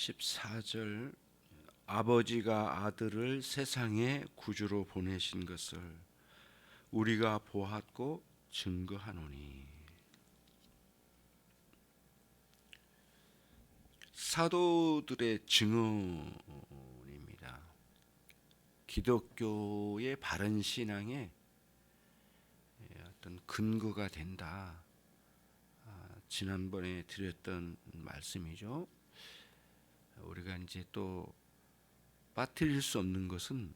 14절 아버지가 아들을 세상에 구주로 보내신 것을 우리가 보았고 증거하노니. 사도들의 증언입니다. 기독교의 바른 신앙의 어떤 근거가 된다. 지난번에 드렸던 말씀이죠. 우리가 이제 또 빠뜨릴 수 없는 것은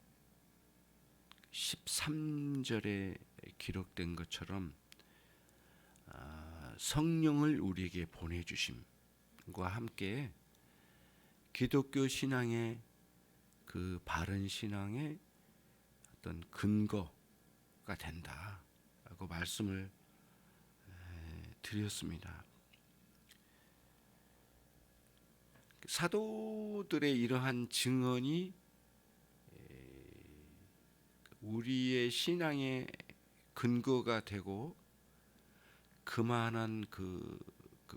13절에 기록된 것처럼 성령을 우리에게 보내주심과 함께 기독교 신앙의 그 바른 신앙의 어떤 근거가 된다라고 말씀을 드렸습니다. 사도들의 이러한 증언이 우리의 신앙의 근거가 되고 그만한 그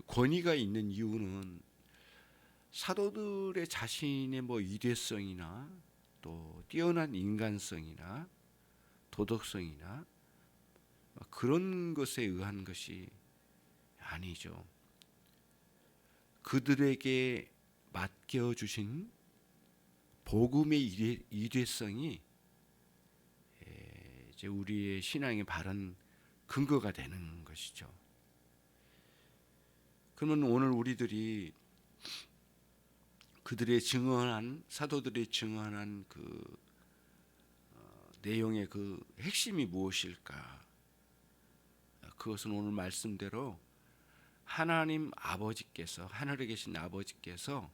권위가 있는 이유는 사도들의 자신의 위대성이나 또 뛰어난 인간성이나 도덕성이나 그런 것에 의한 것이 아니죠. 그들에게 맡겨주신 복음의 이례성이 이제 우리의 신앙의 바른 근거가 되는 것이죠. 그러면 오늘 우리들이 그들의 증언한 사도들의 증언한 그 내용의 그 핵심이 무엇일까? 그것은 오늘 말씀대로 하나님 아버지께서 하늘에 계신 아버지께서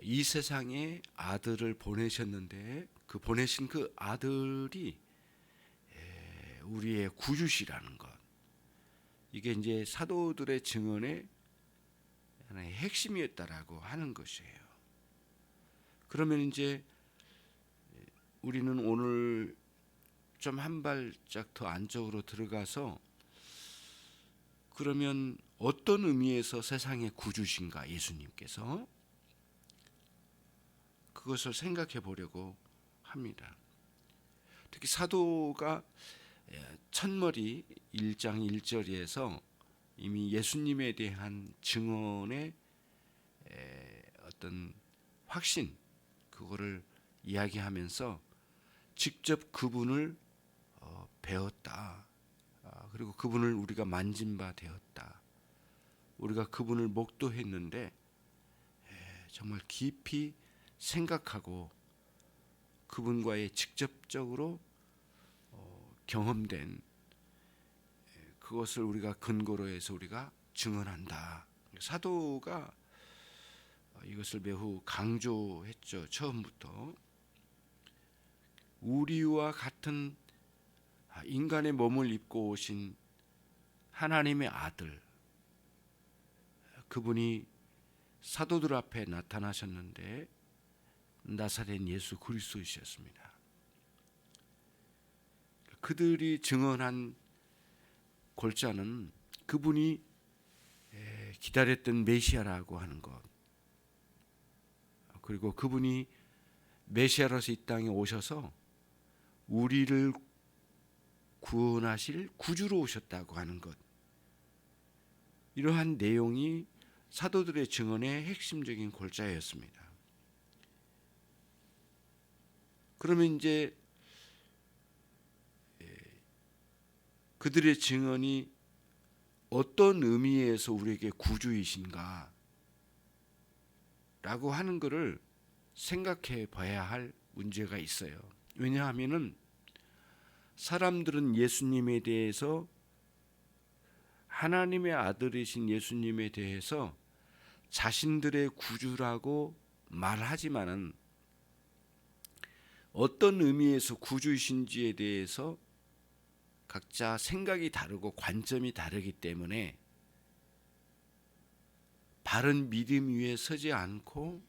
이 세상에 아들을 보내셨는데 그 보내신 그 아들이 우리의 구주시라는 것, 이게 이제 사도들의 증언의 하나의 핵심이었다라고 하는 것이에요. 그러면 이제 우리는 오늘 좀 한 발짝 더 안쪽으로 들어가서 그러면 어떤 의미에서 세상의 구주신가 예수님께서, 그것을 생각해 보려고 합니다. 특히 사도가 첫머리 1장 1절에서 이미 예수님에 대한 증언의 어떤 확신, 그거를 이야기하면서 직접 그분을 배웠다. 그리고 그분을 우리가 만진 바 되었다. 우리가 그분을 목도했는데 정말 깊이 생각하고 그분과의 직접적으로 경험된 그것을 우리가 근거로 해서 우리가 증언한다. 사도가 이것을 매우 강조했죠. 처음부터. 우리와 같은 인간의 몸을 입고 오신 하나님의 아들, 그분이 사도들 앞에 나타나셨는데 나사렛 예수 그리스도이셨습니다. 그들이 증언한 골자는 그분이 기다렸던 메시아라고 하는 것, 그리고 그분이 메시아로서 이 땅에 오셔서 우리를 구원하실 구주로 오셨다고 하는 것, 이러한 내용이 사도들의 증언의 핵심적인 골자였습니다. 그러면 이제 그들의 증언이 어떤 의미에서 우리에게 구주이신가 라고 하는 것을 생각해 봐야 할 문제가 있어요. 왜냐하면은 사람들은 예수님에 대해서, 하나님의 아들이신 예수님에 대해서 자신들의 구주라고 말하지만은 어떤 의미에서 구주이신지에 대해서 각자 생각이 다르고 관점이 다르기 때문에 바른 믿음 위에 서지 않고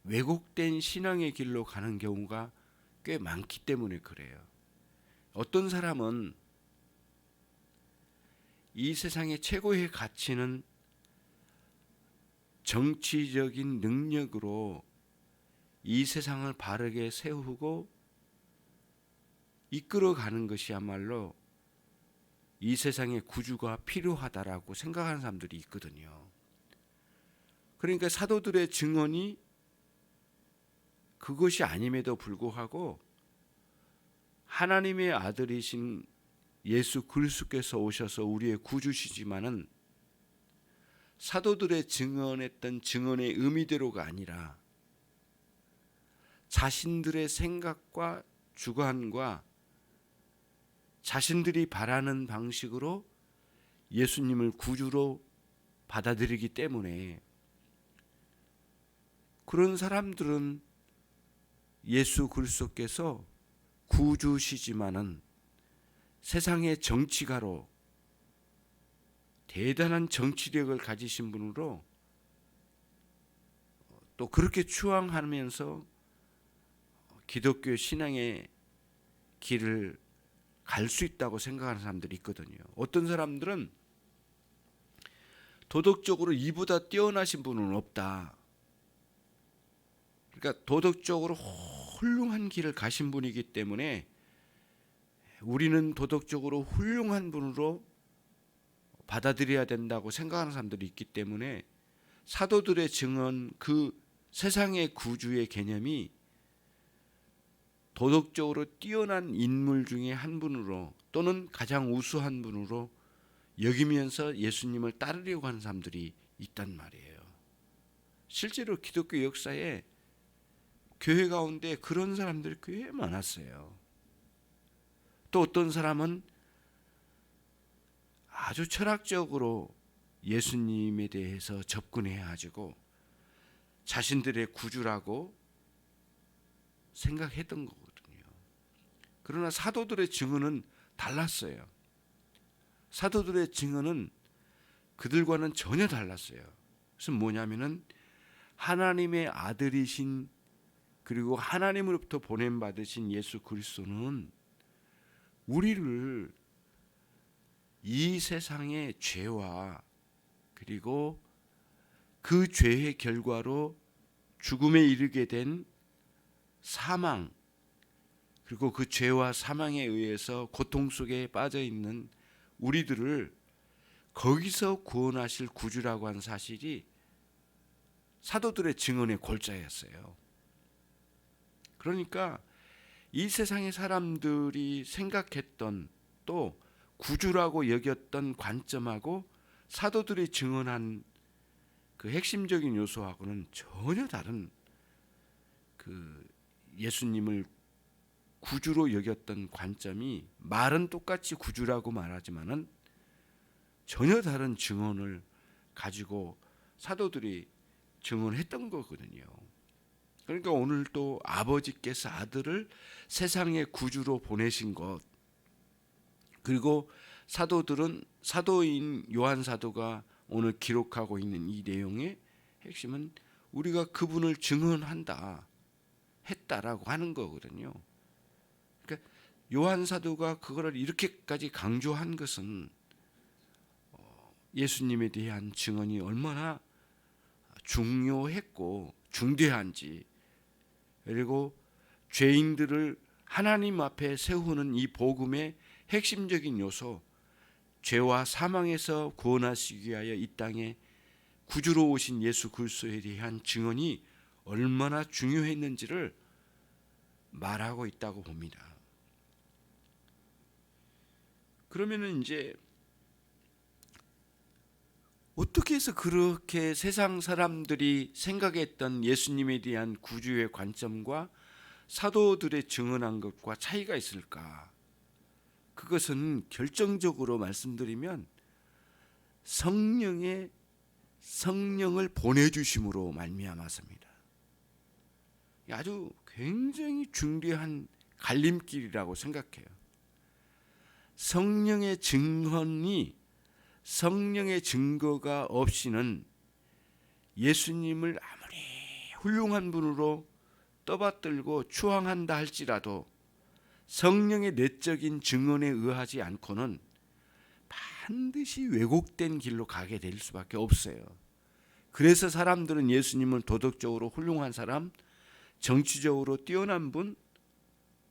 왜곡된 신앙의 길로 가는 경우가 꽤 많기 때문에 그래요. 어떤 사람은 이 세상의 최고의 가치는 정치적인 능력으로 이 세상을 바르게 세우고 이끌어가는 것이야말로 이 세상의 구주가 필요하다라고 생각하는 사람들이 있거든요. 그러니까 사도들의 증언이 그것이 아님에도 불구하고 하나님의 아들이신 예수 그리스도께서 오셔서 우리의 구주시지만은 사도들의 증언했던 증언의 의미대로가 아니라 자신들의 생각과 주관과 자신들이 바라는 방식으로 예수님을 구주로 받아들이기 때문에 그런 사람들은 예수 그리스도께서 구주시지만은 세상의 정치가로 대단한 정치력을 가지신 분으로 또 그렇게 추앙하면서 기독교 신앙의 길을 갈 수 있다고 생각하는 사람들이 있거든요. 어떤 사람들은 도덕적으로 이보다 뛰어나신 분은 없다. 그러니까 도덕적으로 훌륭한 길을 가신 분이기 때문에 우리는 도덕적으로 훌륭한 분으로 받아들여야 된다고 생각하는 사람들이 있기 때문에 사도들의 증언, 그 세상의 구주의 개념이 도덕적으로 뛰어난 인물 중에 한 분으로 또는 가장 우수한 분으로 여기면서 예수님을 따르려고 하는 사람들이 있단 말이에요. 실제로 기독교 역사에 교회 가운데 그런 사람들이 꽤 많았어요. 또 어떤 사람은 아주 철학적으로 예수님에 대해서 접근해가지고 자신들의 구주라고 생각했던 거거든요. 그러나 사도들의 증언은 달랐어요. 사도들의 증언은 그들과는 전혀 달랐어요. 그래서 뭐냐면은 하나님의 아들이신 그리고 하나님으로부터 보냄받으신 예수 그리스도는 우리를 이 세상의 죄와 그리고 그 죄의 결과로 죽음에 이르게 된 사망 그리고 그 죄와 사망에 의해서 고통 속에 빠져 있는 우리들을 거기서 구원하실 구주라고 하는 사실이 사도들의 증언의 골자였어요. 그러니까 이 세상의 사람들이 생각했던 또 구주라고 여겼던 관점하고 사도들이 증언한 그 핵심적인 요소하고는 전혀 다른 그 예수님을 구주로 여겼던 관점이 말은 똑같이 구주라고 말하지만은 전혀 다른 증언을 가지고 사도들이 증언했던 거거든요. 그러니까 오늘 또 아버지께서 아들을 세상의 구주로 보내신 것 그리고 사도들은 사도인 요한 사도가 오늘 기록하고 있는 이 내용의 핵심은 우리가 그분을 증언한다 했다라고 하는 거거든요. 그러니까 요한 사도가 그거를 이렇게까지 강조한 것은 예수님에 대한 증언이 얼마나 중요했고 중대한지 그리고 죄인들을 하나님 앞에 세우는 이 복음의 핵심적인 요소 죄와 사망에서 구원하시기 위하여 이 땅에 구주로 오신 예수 그리스도에 대한 증언이 얼마나 중요했는지를 말하고 있다고 봅니다. 그러면은 이제 어떻게 해서 그렇게 세상 사람들이 생각했던 예수님에 대한 구주의 관점과 사도들의 증언한 것과 차이가 있을까? 그것은 결정적으로 말씀드리면 성령을 보내주심으로 말미암았습니다. 아주 굉장히 중대한 갈림길이라고 생각해요. 성령의 증거가 없이는 예수님을 아무리 훌륭한 분으로 떠받들고 추앙한다 할지라도 성령의 내적인 증언에 의하지 않고는 반드시 왜곡된 길로 가게 될 수밖에 없어요. 그래서 사람들은 예수님을 도덕적으로 훌륭한 사람, 정치적으로 뛰어난 분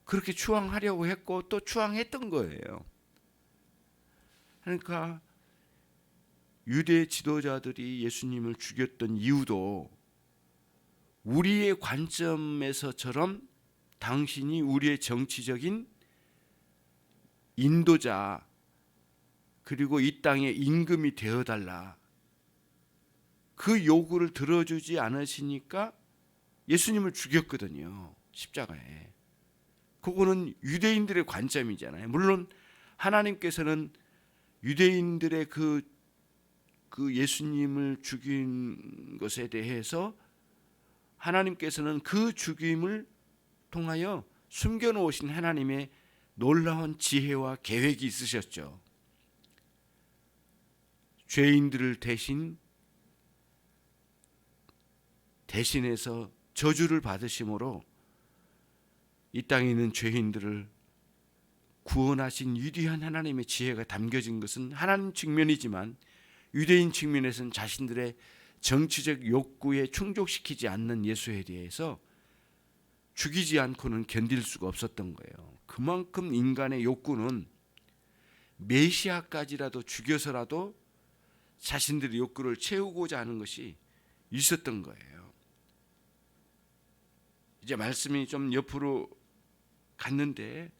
그렇게 추앙하려고 했고 또 추앙했던 거예요. 그러니까 유대 지도자들이 예수님을 죽였던 이유도 우리의 관점에서처럼 당신이 우리의 정치적인 인도자 그리고 이 땅의 임금이 되어달라. 그 요구를 들어주지 않으시니까 예수님을 죽였거든요. 십자가에. 그거는 유대인들의 관점이잖아요. 물론 하나님께서는 유대인들의 그 예수님을 죽인 것에 대해서 하나님께서는 그 죽임을 통하여 숨겨놓으신 하나님의 놀라운 지혜와 계획이 있으셨죠. 죄인들을 대신해서 저주를 받으심으로 이 땅에 있는 죄인들을 구원하신 위대한 하나님의 지혜가 담겨진 것은 하나님 측면이지만 유대인 측면에서는 자신들의 정치적 욕구에 충족시키지 않는 예수에 대해서 죽이지 않고는 견딜 수가 없었던 거예요. 그만큼 인간의 욕구는 메시아까지라도 죽여서라도 자신들의 욕구를 채우고자 하는 것이 있었던 거예요. 이제 말씀이 좀 옆으로 갔는데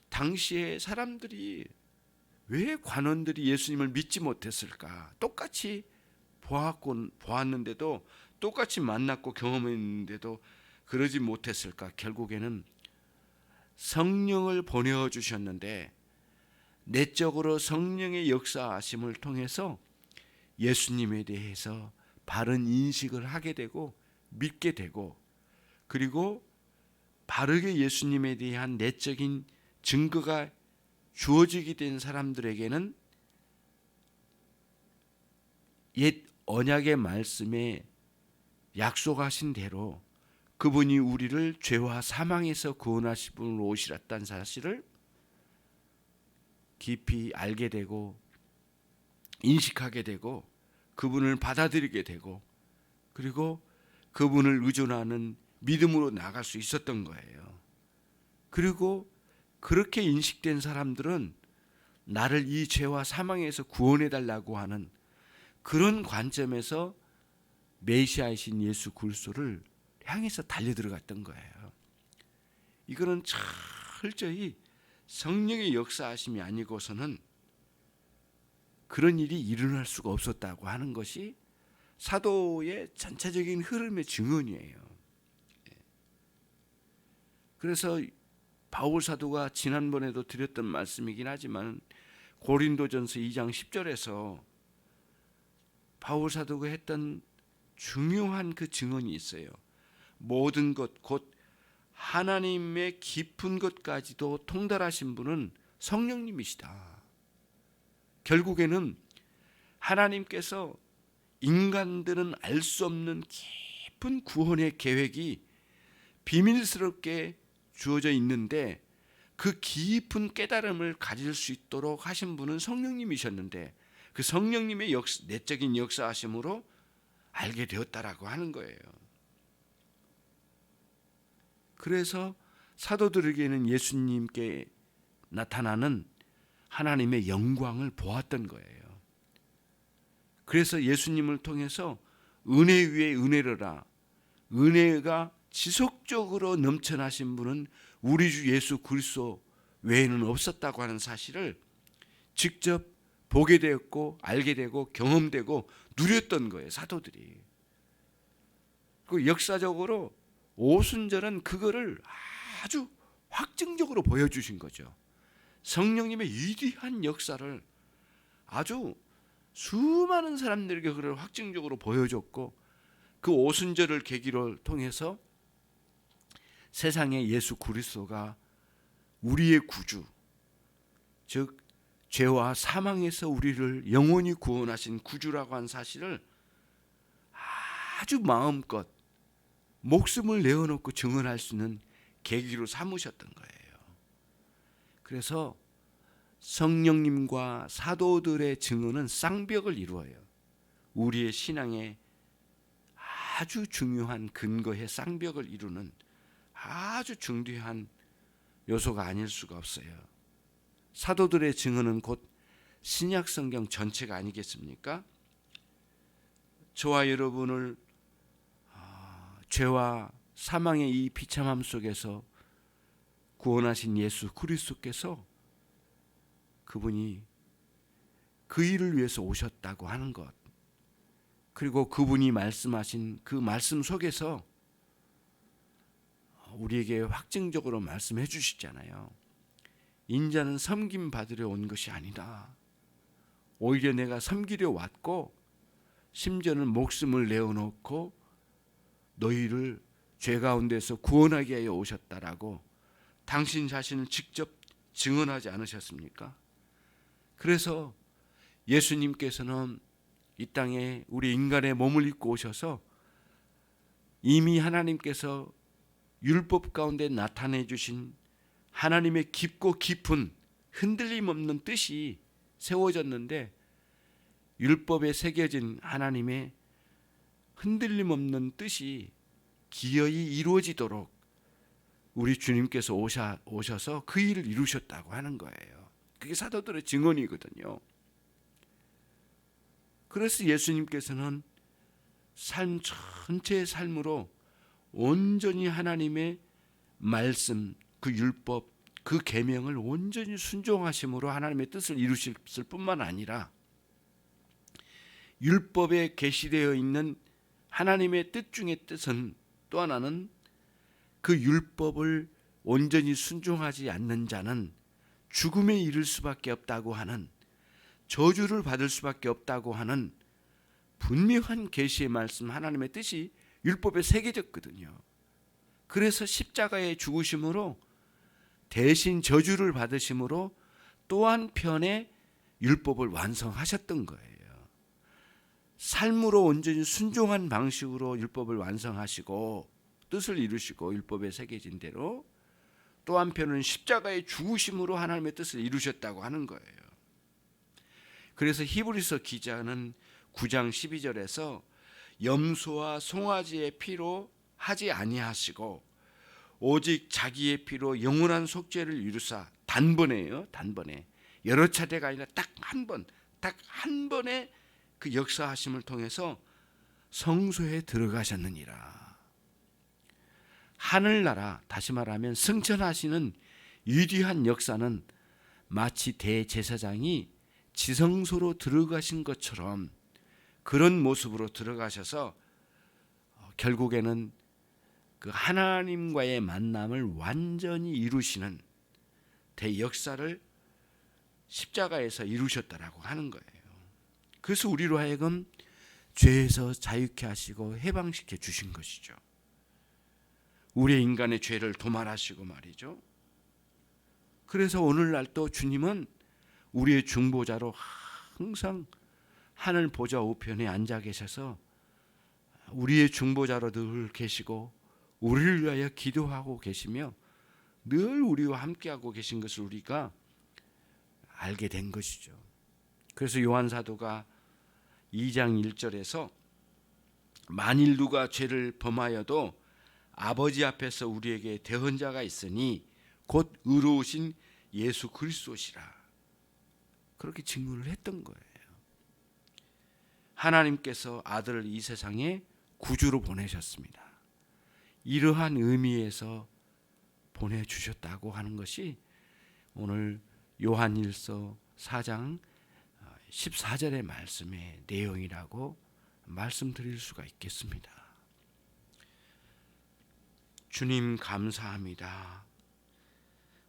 당시에 사람들이 왜 관원들이 예수님을 믿지 못했을까? 똑같이 보았는데도 똑같이 만났고 경험했는데도 그러지 못했을까? 결국에는 성령을 보내주셨는데 내적으로 성령의 역사하심을 통해서 예수님에 대해서 바른 인식을 하게 되고 믿게 되고 그리고 바르게 예수님에 대한 내적인 증거가 주어지게 된 사람들에게는 옛 언약의 말씀에 약속하신 대로 그분이 우리를 죄와 사망에서 구원하실 분으로 오시렸다는 사실을 깊이 알게 되고 인식하게 되고 그분을 받아들이게 되고 그리고 그분을 의존하는 믿음으로 나갈 수 있었던 거예요. 그리고 그렇게 인식된 사람들은 나를 이 죄와 사망에서 구원해 달라고 하는 그런 관점에서 메시아이신 예수 그리스도를 향해서 달려들어갔던 거예요. 이거는 철저히 성령의 역사하심이 아니고서는 그런 일이 일어날 수가 없었다고 하는 것이 사도의 전체적인 흐름의 증언이에요. 그래서 바울 사도가 지난번에도 드렸던 말씀이긴 하지만 고린도전서 2장 10절에서 바울 사도가 했던 중요한 그 증언이 있어요. 모든 것 곧 하나님의 깊은 것까지도 통달하신 분은 성령님이시다. 결국에는 하나님께서 인간들은 알 수 없는 깊은 구원의 계획이 비밀스럽게 주어져 있는데 그 깊은 깨달음을 가질 수 있도록 하신 분은 성령님이셨는데 그 성령님의 내적인 역사하심으로 알게 되었다라고 하는 거예요. 그래서 사도들에게는 예수님께 나타나는 하나님의 영광을 보았던 거예요. 그래서 예수님을 통해서 은혜 위에 은혜로라. 은혜가 지속적으로 넘쳐나신 분은 우리 주 예수 그리스도 외에는 없었다고 하는 사실을 직접 보게 되었고 알게 되고 경험되고 누렸던 거예요. 사도들이. 그 역사적으로 오순절은 그거를 아주 확증적으로 보여주신 거죠. 성령님의 위대한 역사를 아주 수많은 사람들에게 그걸 확증적으로 보여줬고 그 오순절을 계기로 통해서 세상에 예수 그리스도가 우리의 구주, 즉 죄와 사망에서 우리를 영원히 구원하신 구주라고 한 사실을 아주 마음껏 목숨을 내어놓고 증언할 수 있는 계기로 삼으셨던 거예요. 그래서 성령님과 사도들의 증언은 쌍벽을 이루어요. 우리의 신앙의 아주 중요한 근거의 쌍벽을 이루는 아주 중대한 요소가 아닐 수가 없어요. 사도들의 증언은 곧 신약 성경 전체가 아니겠습니까? 저와 여러분을 죄와 사망의 이 비참함 속에서 구원하신 예수 그리스도께서 그분이 그 일을 위해서 오셨다고 하는 것, 그리고 그분이 말씀하신 그 말씀 속에서 우리에게 확증적으로 말씀해 주시잖아요. 인자는 섬김 받으려 온 것이 아니다. 오히려 내가 섬기려 왔고 심지어는 목숨을 내어놓고 너희를 죄 가운데서 구원하게 하여 오셨다라고 당신 자신을 직접 증언하지 않으셨습니까? 그래서 예수님께서는 이 땅에 우리 인간의 몸을 입고 오셔서 이미 하나님께서 율법 가운데 나타내 주신 하나님의 깊고 깊은 흔들림 없는 뜻이 세워졌는데, 율법에 새겨진 하나님의 흔들림 없는 뜻이 기어이 이루어지도록 우리 주님께서 오셔서 그 일을 이루셨다고 하는 거예요. 그게 사도들의 증언이거든요. 그래서 예수님께서는 삶 전체의 삶으로 온전히 하나님의 말씀, 그 율법, 그 계명을 온전히 순종하심으로 하나님의 뜻을 이루셨을 뿐만 아니라 율법에 계시되어 있는 하나님의 뜻 중의 뜻은 또 하나는 그 율법을 온전히 순종하지 않는 자는 죽음에 이를 수밖에 없다고 하는, 저주를 받을 수밖에 없다고 하는 분명한 계시의 말씀, 하나님의 뜻이 율법에 새겨졌거든요. 그래서 십자가의 죽으심으로 대신 저주를 받으심으로 또 한편의 율법을 완성하셨던 거예요. 삶으로 온전히 순종한 방식으로 율법을 완성하시고 뜻을 이루시고 율법에 새겨진 대로 또 한편은 십자가의 죽으심으로 하나님의 뜻을 이루셨다고 하는 거예요. 그래서 히브리서 기자는 9장 12절에서 염소와 송아지의 피로 하지 아니하시고 오직 자기의 피로 영원한 속죄를 이루사, 단번에요, 단번에, 여러 차례가 아니라 딱 한 번의 그 역사하심을 통해서 성소에 들어가셨느니라. 하늘나라, 다시 말하면 승천하시는 위대한 역사는 마치 대제사장이 지성소로 들어가신 것처럼 그런 모습으로 들어가셔서 결국에는 그 하나님과의 만남을 완전히 이루시는 대역사를 십자가에서 이루셨다라고 하는 거예요. 그래서 우리로 하여금 죄에서 자유케 하시고 해방시켜 주신 것이죠. 우리의 인간의 죄를 도말하시고 말이죠. 그래서 오늘날 또 주님은 우리의 중보자로 항상 하늘 보좌 우편에 앉아 계셔서 우리의 중보자로 늘 계시고 우리를 위하여 기도하고 계시며 늘 우리와 함께하고 계신 것을 우리가 알게 된 것이죠. 그래서 요한 사도가 2장 1절에서 만일 누가 죄를 범하여도 아버지 앞에서 우리에게 대언자가 있으니 곧 의로우신 예수 그리스도시라, 그렇게 증언을 했던 거예요. 하나님께서 아들을 이 세상에 구주로 보내셨습니다. 이러한 의미에서 보내주셨다고 하는 것이 오늘 요한일서 4장 14절의 말씀의 내용이라고 말씀드릴 수가 있겠습니다. 주님 감사합니다.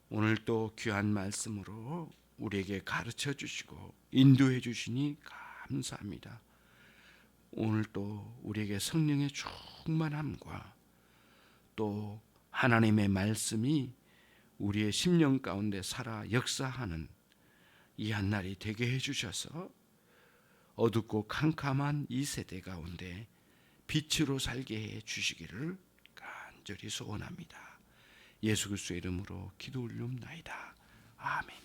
오늘 또 귀한 말씀으로 우리에게 가르쳐 주시고 인도해 주시니 감사합니다. 오늘 또 우리에게 성령의 충만함과 또 하나님의 말씀이 우리의 심령 가운데 살아 역사하는 이 한날이 되게 해주셔서 어둡고 캄캄한 이 세대 가운데 빛으로 살게 해 주시기를 간절히 소원합니다. 예수 그리스도의 이름으로 기도 올리옵나이다. 아멘.